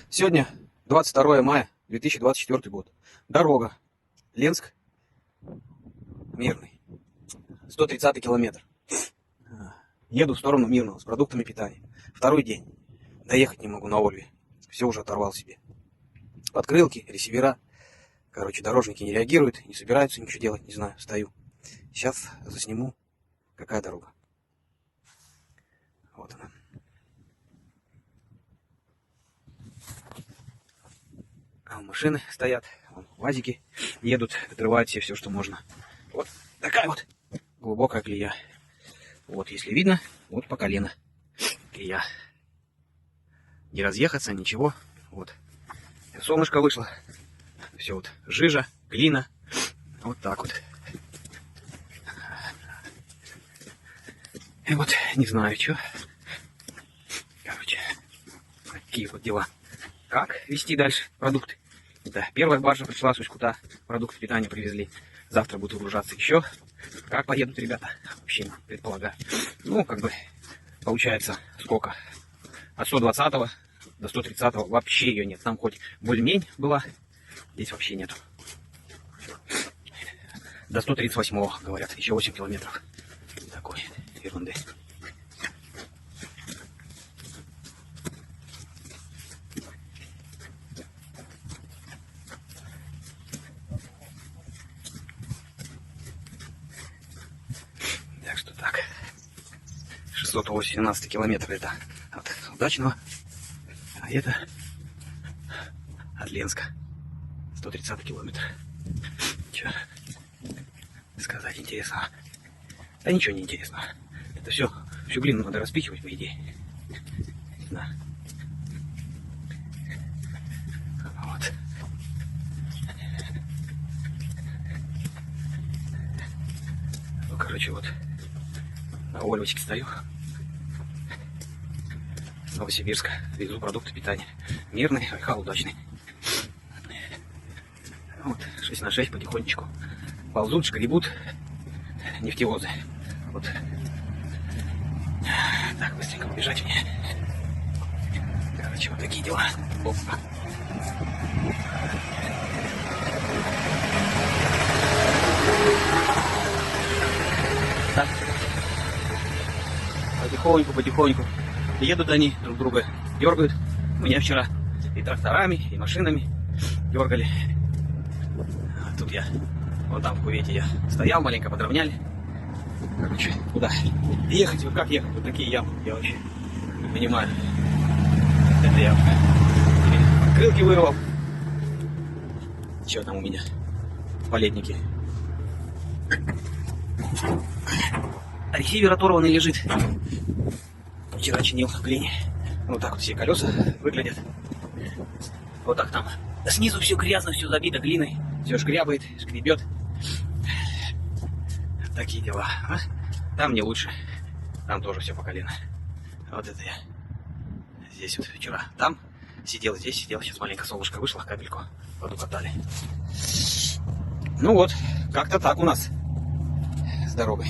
Сегодня 22 мая 2024 год. Дорога. Ленск. Мирный. 130 километр. Еду в сторону Мирного с продуктами питания. Второй день. Доехать не могу на Ольве. Все уже оторвал себе. Подкрылки, ресивера. Короче, дорожники не реагируют, не собираются ничего делать, не знаю, стою. Сейчас засниму, какая дорога. Вот она. А машины стоят, вон, УАЗики едут, отрывают все, что можно. Вот такая вот глубокая колея. Вот, если видно, вот по колено колея. Не разъехаться, ничего. Вот. Солнышко вышло. Все вот жижа, глина. Вот так вот. И вот не знаю, что. Короче, такие вот дела. Как вести дальше продукты? Да, первая баржа пришла с Усть-Кута, продукты питания привезли. Завтра будут выгружаться еще. Как поедут ребята? Вообще не предполагаю. Ну, как бы, получается, сколько? От 120 до 130 вообще ее нет. Там хоть более-менее была, здесь вообще нету. До 138 говорят, еще 8 километров. Такой ерунды. Так что так. 618 километров это от Удачного, а это от Ленска. 130 километр. Че сказать интересного? Да ничего не интересного. Это все, всю глину надо распихивать, по идее. Да. Вот. Ну, короче, вот на Ольвочке стою. С Новосибирска. Везу продукты питания. Мирный, Айхал удачный. Вот, 6 на 6 потихонечку. Ползут, шкребут нефтевозы. Вот. Так, быстренько побежать мне. Короче, вот такие дела. Опа. Так. Потихоньку. Едут они, друг друга дергают. Меня вчера и тракторами, и машинами дергали. А тут я, вот там в кувете я стоял, маленько подровняли. Короче, куда ехать? Вот как ехать? Вот такие ямы. Я вообще не понимаю. Это я крылки вырвал. Что там у меня? Палетники. Ресивер оторванный лежит. Вчера чинил в глине. Вот так вот все колеса выглядят. Вот так там. Снизу все грязно, все забито глиной. Все шкрябает, шкребет. Такие дела. А? Там не лучше. Там тоже все по колено. Вот это я. Здесь вот вчера там сидел, здесь сидел. Сейчас маленько солнышко вышло, капельку подукатали. Ну вот, как-то так у нас с дорогой.